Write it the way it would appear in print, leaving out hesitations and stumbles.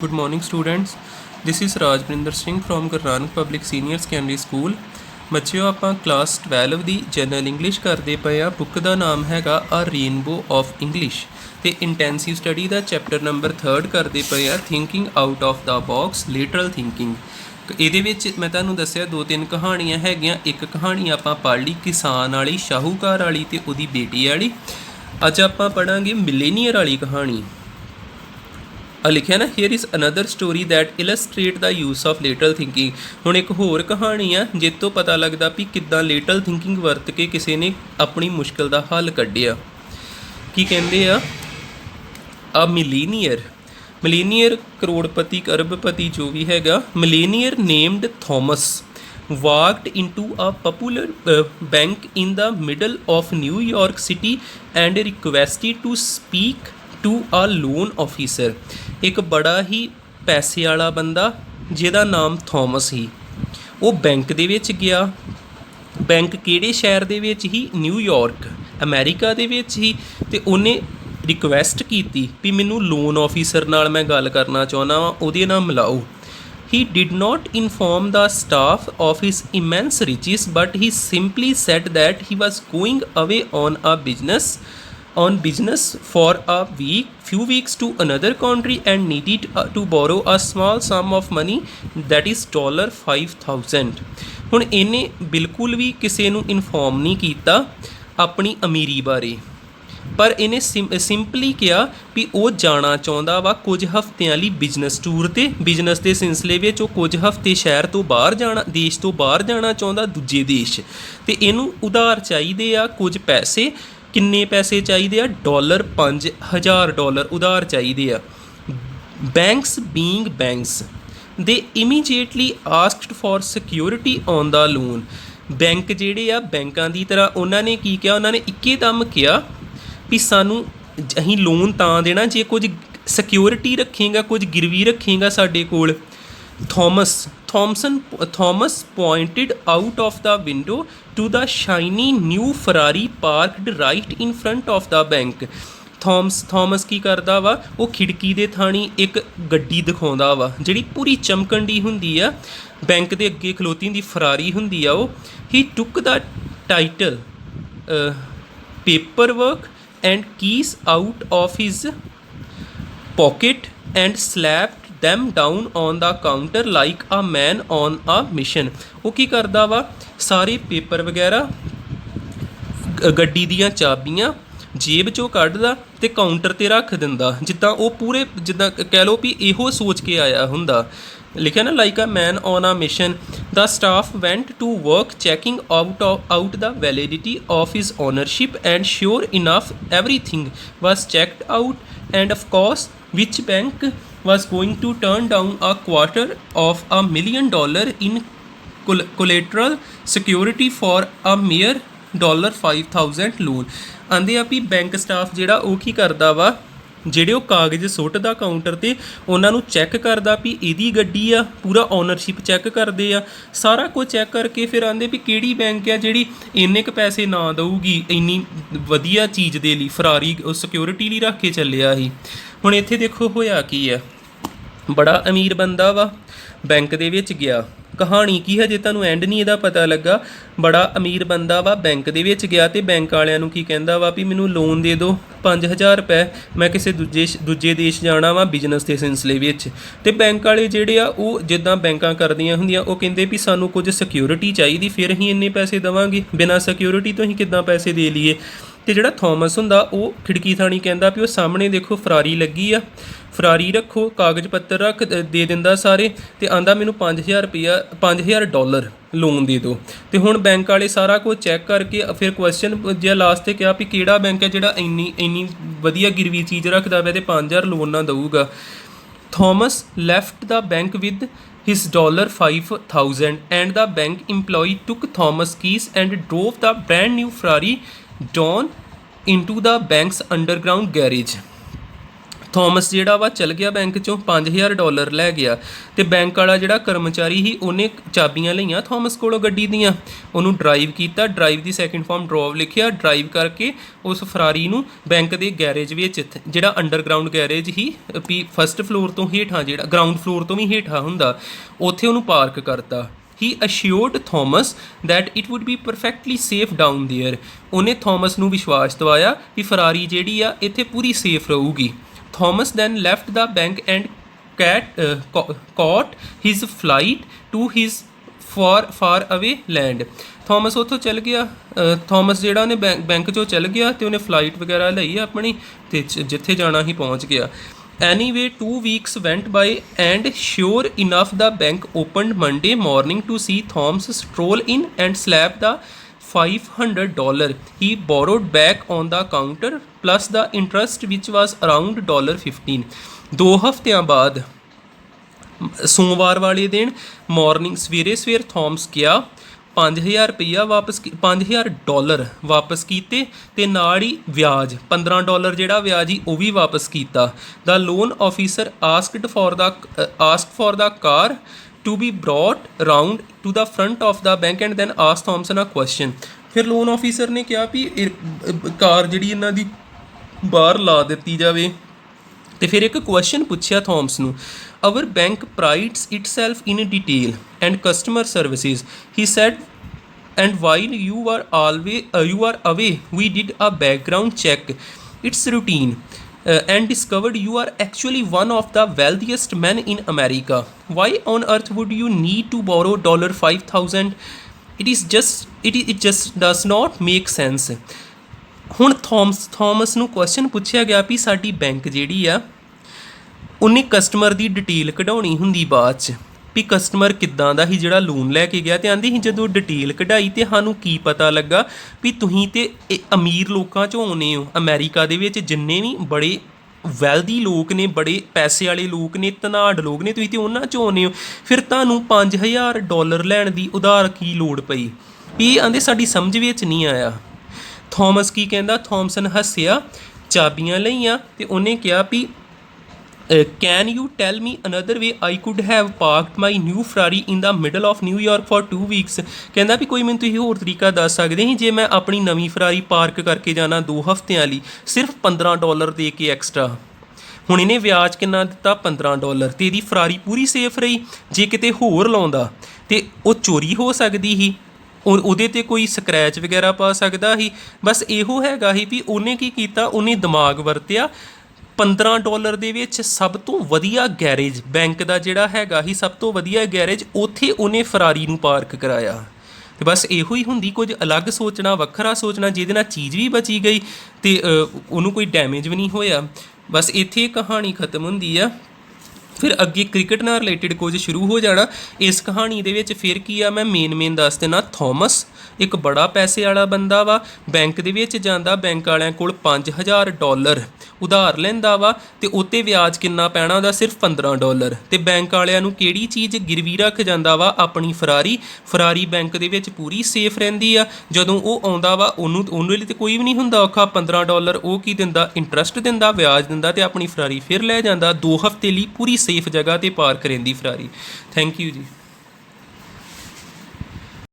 Good morning students. This is Rajbinder Singh from Guru Nanak Public Senior Secondary School. ਬੱਚਿਓ ਆਪਾਂ class 12 ਦੀ general English ਕਰਦੇ ਪਏ ਆ। Book ਦਾ ਨਾਮ ਹੈਗਾ ਆ ਰੇਨਬੋ ਆਫ ਇੰਗਲਿਸ਼ ਤੇ ਇੰਟੈਂਸਿਵ ਸਟੱਡੀ ਦਾ ਚੈਪਟਰ ਨੰਬਰ 3 ਕਰਦੇ ਪਏ ਆ thinking out of the box literal thinking. ਇਹਦੇ ਵਿੱਚ ਮੈਂ ਤੁਹਾਨੂੰ ਦੱਸਿਆ 2-3 ਕਹਾਣੀਆਂ ਹੈਗੀਆਂ। ਇੱਕ ਕਹਾਣੀ ਆਪਾਂ ਪੜ੍ਹ ਲਈ ਕਿਸਾਨ ਵਾਲੀ, ਸ਼ਾਹੂਕਾਰ ਵਾਲੀ ਤੇ ਉਹਦੀ ਬੇਟੀ ਵਾਲੀ। ਅੱਜ ਆਪਾਂ ਪੜ੍ਹਾਂਗੇ ਮਿਲੇਨੀਅਰ ਵਾਲੀ ਕਹਾਣੀ। लिखा ना here is another story that illustrate the use of lateral thinking. हुण एक होर कहानी आ जिस तो पता लगता भी किद्दां लेटरल थिंकिंग वरत के किसी ने अपनी मुश्किल का हल कढ़िया। की कहते आ मिलीनियर करोड़पति अरबपति जो भी हैगा। Millionaire named Thomas walked into a popular bank in the middle of New York City and requested to speak to a loan officer. एक बड़ा ही पैसे वाला बंदा जिहदा नाम थॉमस ही, वो बैंक दे विच गया। बैंक किहड़े शहर दे विच ही? न्यूयॉर्क अमेरिका दे विच ही। ते उन्हें रिक्वेस्ट की भी मैनू लोन ऑफिसर नाल मैं गल करना चाहुंदा वां, उहदे नाल मिलाओ। He did not inform the staff of his immense riches, but he simply said that he was going away on business for a few weeks to another country and needed to borrow a small sum of money, that is $5,000। ਹੁਣ ਇਹਨੇ ਬਿਲਕੁਲ ਵੀ ਕਿਸੇ ਨੂੰ inform ਨਹੀਂ ਕੀਤਾ ਆਪਣੀ ਅਮੀਰੀ ਬਾਰੇ, ਪਰ ਇਹਨੇ ਸਿੰਪਲੀ ਕਿਹਾ ਵੀ ਉਹ ਜਾਣਾ ਚਾਹੁੰਦਾ ਵਾ ਕੁਝ ਹਫ਼ਤਿਆਂ ਲਈ ਬਿਜ਼ਨਸ ਟੂਰ 'ਤੇ। ਬਿਜ਼ਨਸ ਦੇ ਸਿਲਸਿਲੇ ਵਿੱਚ ਉਹ ਕੁਝ ਹਫ਼ਤੇ ਸ਼ਹਿਰ ਤੋਂ ਬਾਹਰ ਜਾਣਾ, ਦੇਸ਼ ਤੋਂ ਬਾਹਰ ਜਾਣਾ ਚਾਹੁੰਦਾ ਦੂਜੇ ਦੇਸ਼। ਅਤੇ ਇਹਨੂੰ ਉਧਾਰ ਚਾਹੀਦੇ ਆ ਕੁਝ ਪੈਸੇ। ਕਿੰਨੇ ਪੈਸੇ ਚਾਹੀਦੇ ਆ? $5,000 ਉਧਾਰ ਚਾਹੀਦੇ ਆ। ਬੈਂਕਸ ਬੀਇੰਗ ਬੈਂਕਸ ਦੇ immediately asked for security on the loan. Bank ਜਿਹੜੇ ਆ ਬੈਂਕਾਂ ਦੀ ਤਰ੍ਹਾਂ ਉਹਨਾਂ ਨੇ ਕੀ ਕਿਹਾ? ਉਹਨਾਂ ਨੇ ਇੱਕਦਮ ਕਿਹਾ ਵੀ ਸਾਨੂੰ ਅਸੀਂ ਲੋਨ ਤਾਂ ਦੇਣਾ ਜੇ ਕੁਝ ਸਿਕਿਉਰਿਟੀ ਰੱਖੇਗਾ, ਕੁਝ ਗਿਰਵੀ ਰੱਖੇਗਾ ਸਾਡੇ ਕੋਲ। Thomas pointed out of the window to the shiny new Ferrari parked right in front of the bank। Thomas ਕੀ ਕਰਦਾ ਵਾ? ਉਹ ਖਿੜਕੀ ਦੇ ਥਾਣੀ ਇੱਕ ਗੱਡੀ ਦਿਖਾਉਂਦਾ ਵਾ ਜਿਹੜੀ ਪੂਰੀ ਚਮਕਣ ਦੀ ਹੁੰਦੀ ਆ। ਬੈਂਕ ਦੇ ਅੱਗੇ ਖਲੋਤੀ ਹੁੰਦੀ ਫਰਾਰੀ ਹੁੰਦੀ ਆ ਉਹ। He took the title paper work and keys out of his pocket and slapped them down on the counter like a man on a mission। ਉਹ ਕੀ ਕਰਦਾ ਵਾ? ਸਾਰੇ ਪੇਪਰ ਵਗੈਰਾ, ਗੱਡੀ ਦੀਆਂ ਚਾਬੀਆਂ ਜੇਬ 'ਚੋਂ ਕੱਢਦਾ ਅਤੇ ਕਾਊਂਟਰ 'ਤੇ ਰੱਖ ਦਿੰਦਾ, ਜਿੱਦਾਂ ਉਹ ਪੂਰੇ ਜਿੱਦਾਂ ਕਹਿ ਲਓ ਵੀ ਇਹੋ ਸੋਚ ਕੇ ਆਇਆ ਹੁੰਦਾ। ਲਿਖਿਆ ਨਾ like a man on a mission. The staff went to work checking out the validity of his ownership and sure enough everything was checked out and of course which bank was going to turn down $250,000 in collateral security for a mere $5,000 loan. ਆਂਦੇ ਆ ਵੀ bank staff ਜਿਹੜਾ ਉਹ ਕੀ ਕਰਦਾ ਵਾ? ਜਿਹੜੇ ਉਹ ਕਾਗਜ਼ ਸੁੱਟਦਾ counter 'ਤੇ ਉਹਨਾਂ ਨੂੰ ਚੈੱਕ ਕਰਦਾ ਵੀ ਇਹਦੀ ਗੱਡੀ ਆ, ਪੂਰਾ ਓਨਰਸ਼ਿਪ ਚੈੱਕ ਕਰਦੇ ਆ, ਸਾਰਾ ਕੁਝ ਚੈੱਕ ਕਰਕੇ ਫਿਰ ਆਂਦੇ ਵੀ ਕਿਹੜੀ ਬੈਂਕ ਆ ਜਿਹੜੀ ਇੰਨੇ ਕੁ ਪੈਸੇ ਨਾ ਦਊਗੀ ਇੰਨੀ ਵਧੀਆ ਚੀਜ਼ ਦੇ ਲਈ। ਫਰਾਰੀ ਉਹ ਸਿਕਿਉਰਿਟੀ ਲਈ ਰੱਖ ਕੇ ਚੱਲਿਆ ਸੀ। ਹੁਣ ਇੱਥੇ ਦੇਖੋ ਹੋਇਆ ਕੀ ਆ। ਬੜਾ ਅਮੀਰ ਬੰਦਾ ਵਾ, ਬੈਂਕ ਦੇ ਵਿੱਚ ਗਿਆ। ਕਹਾਣੀ ਕੀ ਹਜੇ ਤੁਹਾਨੂੰ ਐਂਡ ਨਹੀਂ ਇਹਦਾ ਪਤਾ ਲੱਗਾ। ਬੜਾ ਅਮੀਰ ਬੰਦਾ ਵਾ, ਬੈਂਕ ਦੇ ਵਿੱਚ ਗਿਆ ਅਤੇ ਬੈਂਕ ਵਾਲਿਆਂ ਨੂੰ ਕੀ ਕਹਿੰਦਾ ਵਾ ਵੀ ਮੈਨੂੰ ਲੋਨ ਦੇ ਦਿਓ 5,000 ਰੁਪਏ, ਮੈਂ ਕਿਸੇ ਦੂਜੇ ਦੇਸ਼ ਜਾਣਾ ਵਾ ਬਿਜ਼ਨਸ ਦੇ ਸਿਲਸਿਲੇ ਵਿੱਚ। ਅਤੇ ਬੈਂਕ ਵਾਲੇ ਜਿਹੜੇ ਆ ਉਹ ਜਿੱਦਾਂ ਬੈਂਕਾਂ ਕਰਦੀਆਂ ਹੁੰਦੀਆਂ, ਉਹ ਕਹਿੰਦੇ ਵੀ ਸਾਨੂੰ ਕੁਝ ਸਿਕਿਉਰਿਟੀ ਚਾਹੀਦੀ, ਫਿਰ ਅਸੀਂ ਇੰਨੇ ਪੈਸੇ ਦੇਵਾਂਗੇ, ਬਿਨਾਂ ਸਿਕਿਉਰਿਟੀ ਤੋਂ ਅਸੀਂ ਕਿੱਦਾਂ ਪੈਸੇ ਦੇ ਲਈਏ। ਅਤੇ ਜਿਹੜਾ ਥੋਮਸ ਹੁੰਦਾ ਉਹ ਖਿੜਕੀ ਥਾਣੀ ਕਹਿੰਦਾ ਵੀ ਉਹ ਸਾਹਮਣੇ ਦੇਖੋ ਫਰਾਰੀ ਲੱਗੀ ਆ, ਫਰਾਰੀ ਰੱਖੋ, ਕਾਗਜ਼ ਪੱਤਰ ਦੇ ਦਿੰਦਾ ਸਾਰੇ, ਅਤੇ ਆਂਦਾ ਮੈਨੂੰ $5,000 ਲੋਨ ਦੇ ਦਿਓ। ਅਤੇ ਹੁਣ ਬੈਂਕ ਵਾਲੇ ਸਾਰਾ ਕੁਝ ਚੈੱਕ ਕਰਕੇ ਫਿਰ ਕੁਐਸਚਨ ਜਿਹਾ ਲਾਸਟ 'ਤੇ ਕਿਹਾ ਵੀ ਕਿਹੜਾ ਬੈਂਕ ਹੈ ਜਿਹੜਾ ਇੰਨੀ ਵਧੀਆ ਗਿਰਵੀ ਚੀਜ਼ ਰੱਖਦਾ ਪਿਆ ਅਤੇ 5,000 ਲੋਨ ਨਾ ਦਊਗਾ। Thomas left the bank with his $5,000 and the bank employee took Thomas' keys and drove the brand new Ferrari down into the bank's underground garage। Thomas ਜਿਹੜਾ ਵਾ ਚਲ ਗਿਆ ਬੈਂਕ ਚੋਂ $5000 ਲੈ ਗਿਆ ਤੇ ਬੈਂਕ ਵਾਲਾ ਜਿਹੜਾ ਕਰਮਚਾਰੀ ਸੀ ਉਹਨੇ ਚਾਬੀਆਂ ਲਈਆਂ ਥੋਮਸ ਕੋਲੋਂ ਗੱਡੀ ਦੀਆਂ, ਉਹਨੂੰ ਡਰਾਈਵ ਕੀਤਾ, ਡਰਾਈਵ ਦੀ ਸੈਕਿੰਡ ਫਾਰਮ ਡਰੋਵ ਲਿਖਿਆ, ਡਰਾਈਵ ਕਰਕੇ ਉਸ ਫਰਾਰੀ ਨੂੰ ਬੈਂਕ ਦੇ ਗੈਰੇਜ ਵਿੱਚ, ਜਿਹੜਾ ਅੰਡਰਗਰਾਊਂਡ ਗੈਰੇਜ ਹੀ ਵੀ ਫਸਟ ਫਲੋਰ ਤੋਂ ਹੇਠਾਂ, ਜਿਹੜਾ ਗਰਾਊਂਡ ਫਲੋਰ ਤੋਂ ਵੀ ਹੇਠਾਂ ਹੁੰਦਾ, ਉੱਥੇ ਉਹਨੂੰ ਪਾਰਕ ਕਰਤਾ। He assured Thomas that it would be perfectly safe down there। ਉਹਨੇ ਥੋਮਸ ਨੂੰ ਵਿਸ਼ਵਾਸ ਦਿਵਾਇਆ ਕਿ ਫਰਾਰੀ ਜਿਹੜੀ ਆ ਇੱਥੇ ਪੂਰੀ ਸੇਫ ਰਹੂਗੀ। Thomas then left the bank and caught his flight to his far away land। Thomas ਉੱਥੋਂ ਚੱਲ ਗਿਆ, ਥੋਮਸ ਜਿਹੜਾ ਉਹਨੇ ਬੈਂਕ 'ਚੋਂ ਚੱਲ ਗਿਆ ਅਤੇ ਉਹਨੇ ਫਲਾਈਟ ਵਗੈਰਾ ਲਈ ਆਪਣੀ ਅਤੇ ਜਿੱਥੇ ਜਾਣਾ ਹੀ ਪਹੁੰਚ ਗਿਆ। Anyway, 2 weeks went by and sure enough the bank opened Monday morning to see Thomas stroll in and slap the $500 he borrowed back on the counter plus the interest which was around $15। 2 ਹਫ਼ਤਿਆਂ ਬਾਅਦ ਸੋਮਵਾਰ ਵਾਲੇ ਦਿਨ morning ਸਵੇਰ Thomas ਗਿਆ, $5000 ਵਾਪਸ ਕੀਤੇ ਤੇ ਨਾਲ ਹੀ ਵਿਆਜ $15 ਜਿਹੜਾ ਵਿਆਜ ਹੀ ਉਹ ਵੀ ਵਾਪਸ ਕੀਤਾ। The loan officer asked for the car to be brought round to the front of the bank and then asked Thompson a question। ਫਿਰ ਲੋਨ ਆਫਿਸਰ ਨੇ ਕਿਹਾ ਵੀ ਕਾਰ ਜਿਹੜੀ ਇਹਨਾਂ ਦੀ ਬਾਹਰ ਲਾ ਦਿੱਤੀ ਜਾਵੇ ਤੇ ਫਿਰ ਇੱਕ ਕੁਐਸਚਨ ਪੁੱਛਿਆ ਥੋਮਸ ਨੂੰ। Our bank prides itself in detail and customer services, he said, and while you are away we did a background check, it's routine, and discovered you are actually one of the wealthiest men in America। Why on earth would you need to borrow $5,000? It just does not make sense। ਹੁਣ Thomas ਨੂੰ question ਪੁੱਛਿਆ ਗਿਆ ਵੀ ਸਾਡੀ bank ਜਿਹੜੀ ਆ ਉਹਨੇ customer ਦੀ detail ਕਢਾਉਣੀ ਹੁੰਦੀ ਬਾਅਦ 'ਚ ਵੀ ਕਸਟਮਰ ਕਿੱਦਾਂ ਦਾ ਸੀ ਜਿਹੜਾ ਲੋਨ ਲੈ ਕੇ ਗਿਆ, ਅਤੇ ਆਂਦੀ ਸੀ ਜਦੋਂ ਡਿਟੇਲ ਕਢਾਈ ਅਤੇ ਸਾਨੂੰ ਕੀ ਪਤਾ ਲੱਗਾ ਵੀ ਤੁਸੀਂ ਤਾਂ ਅਮੀਰ ਲੋਕਾਂ 'ਚੋਂ ਆਉਂਦੇ ਹੋ। ਅਮਰੀਕਾ ਦੇ ਵਿੱਚ ਜਿੰਨੇ ਵੀ ਬੜੇ ਵੈਲਦੀ ਲੋਕ ਨੇ, ਬੜੇ ਪੈਸੇ ਵਾਲੇ ਲੋਕ ਨੇ, ਧਨਾਢ ਲੋਕ ਨੇ, ਤੁਸੀਂ ਤਾਂ ਉਹਨਾਂ 'ਚੋਂ ਆਉਂਦੇ ਹੋ, ਫਿਰ ਤੁਹਾਨੂੰ $5000 ਲੈਣ ਦੀ ਉਧਾਰ ਕੀ ਲੋੜ ਪਈ? ਵੀ ਇਹ ਆਂਦੇ ਸਾਡੀ ਸਮਝ ਵਿੱਚ ਨਹੀਂ ਆਇਆ। ਥੋਮਸ ਕੀ ਕਹਿੰਦਾ? ਥੋਮਸਨ ਹੱਸਿਆ, ਚਾਬੀਆਂ ਲਈਆਂ ਅਤੇ ਉਹਨੇ ਕਿਹਾ ਵੀ can you tell me another way I could have parked my new Ferrari in the middle of New York for 2 weeks। ਕਹਿੰਦਾ ਵੀ ਕੋਈ ਮੈਨੂੰ ਤੁਸੀਂ ਹੋਰ ਤਰੀਕਾ ਦੱਸ ਸਕਦੇ ਸੀ ਜੇ ਮੈਂ ਆਪਣੀ ਨਵੀਂ ਫਰਾਰੀ ਪਾਰਕ ਕਰਕੇ ਜਾਣਾ 2 ਹਫ਼ਤਿਆਂ ਲਈ ਸਿਰਫ $15 ਦੇ ਕੇ ਐਕਸਟਰਾ। ਹੁਣ ਇਹਨੇ ਵਿਆਜ ਕਿੰਨਾ ਦਿੱਤਾ? $15, ਅਤੇ ਇਹਦੀ ਫਰਾਰੀ ਪੂਰੀ ਸੇਫ ਰਹੀ। ਜੇ ਕਿਤੇ ਹੋਰ ਲਾਉਂਦਾ ਅਤੇ ਉਹ ਚੋਰੀ ਹੋ ਸਕਦੀ ਸੀ, ਉਹਦੇ 'ਤੇ ਕੋਈ ਸਕਰੈਚ ਵਗੈਰਾ ਪਾ ਸਕਦਾ ਸੀ। ਬਸ ਇਹੋ ਹੈਗਾ ਸੀ ਵੀ ਉਹਨੇ ਕੀ ਕੀਤਾ, ਉਹਨੇ ਦਿਮਾਗ ਵਰਤਿਆ। $15 ਦੇ ਵਿੱਚ ਸਭ ਤੋਂ ਵਧੀਆ ਗੈਰੇਜ ਬੈਂਕ ਦਾ ਜਿਹੜਾ ਹੈਗਾ ਸੀ, ਸਭ ਤੋਂ ਵਧੀਆ ਗੈਰੇਜ, ਉੱਥੇ ਉਹਨੇ ਫਰਾਰੀ ਨੂੰ ਪਾਰਕ ਕਰਾਇਆ। ਅਤੇ ਬਸ ਇਹੋ ਹੀ ਹੁੰਦੀ, ਕੁਝ ਅਲੱਗ ਸੋਚਣਾ, ਵੱਖਰਾ ਸੋਚਣਾ, ਜਿਹਦੇ ਨਾਲ ਚੀਜ਼ ਵੀ ਬਚੀ ਗਈ ਅਤੇ ਉਹਨੂੰ ਕੋਈ ਡੈਮੇਜ ਵੀ ਨਹੀਂ ਹੋਇਆ। ਬਸ ਇੱਥੇ ਕਹਾਣੀ ਖਤਮ ਹੁੰਦੀ ਆ। ਫਿਰ ਅੱਗੇ ਕ੍ਰਿਕਟ ਨਾਲ ਰਿਲੇਟਡ ਕੁਝ ਸ਼ੁਰੂ ਹੋ ਜਾਣਾ। ਇਸ ਕਹਾਣੀ ਦੇ ਵਿੱਚ ਫਿਰ ਕੀ ਆ, ਮੈਂ ਮੇਨ ਦੱਸ ਦੇਣਾ। ਥੋਮਸ ਇੱਕ ਬੜਾ ਪੈਸੇ ਵਾਲਾ ਬੰਦਾ ਵਾ, ਬੈਂਕ ਦੇ ਵਿੱਚ ਜਾਂਦਾ, ਬੈਂਕ ਵਾਲਿਆਂ ਕੋਲ $5000 ਉਧਾਰ ਲੈਂਦਾ ਵਾ ਅਤੇ ਉੱਤੇ ਵਿਆਜ ਕਿੰਨਾ ਪੈਣਾ ਉਹਦਾ? ਸਿਰਫ $15। ਅਤੇ ਬੈਂਕ ਵਾਲਿਆਂ ਨੂੰ ਕਿਹੜੀ ਚੀਜ਼ ਗਿਰਵੀ ਰੱਖ ਜਾਂਦਾ ਵਾ? ਆਪਣੀ ਫਰਾਰੀ ਬੈਂਕ ਦੇ ਵਿੱਚ ਪੂਰੀ ਸੇਫ ਰਹਿੰਦੀ ਆ। ਜਦੋਂ ਉਹ ਆਉਂਦਾ ਵਾ ਉਹਨੂੰ ਲਈ ਤਾਂ ਕੋਈ ਵੀ ਨਹੀਂ ਹੁੰਦਾ ਔਖਾ। $15 ਉਹ ਕੀ ਦਿੰਦਾ? ਇੰਟਰਸਟ ਦਿੰਦਾ, ਵਿਆਜ ਦਿੰਦਾ, ਅਤੇ ਆਪਣੀ ਫਰਾਰੀ ਫਿਰ ਲੈ ਜਾਂਦਾ। 2 ਹਫ਼ਤੇ ਲਈ ਪੂਰੀ ਸੇਫ ਜਗ੍ਹਾ 'ਤੇ ਪਾਰਕ ਰਹਿੰਦੀ ਫਰਾਰੀ। ਥੈਂਕ ਯੂ ਜੀ।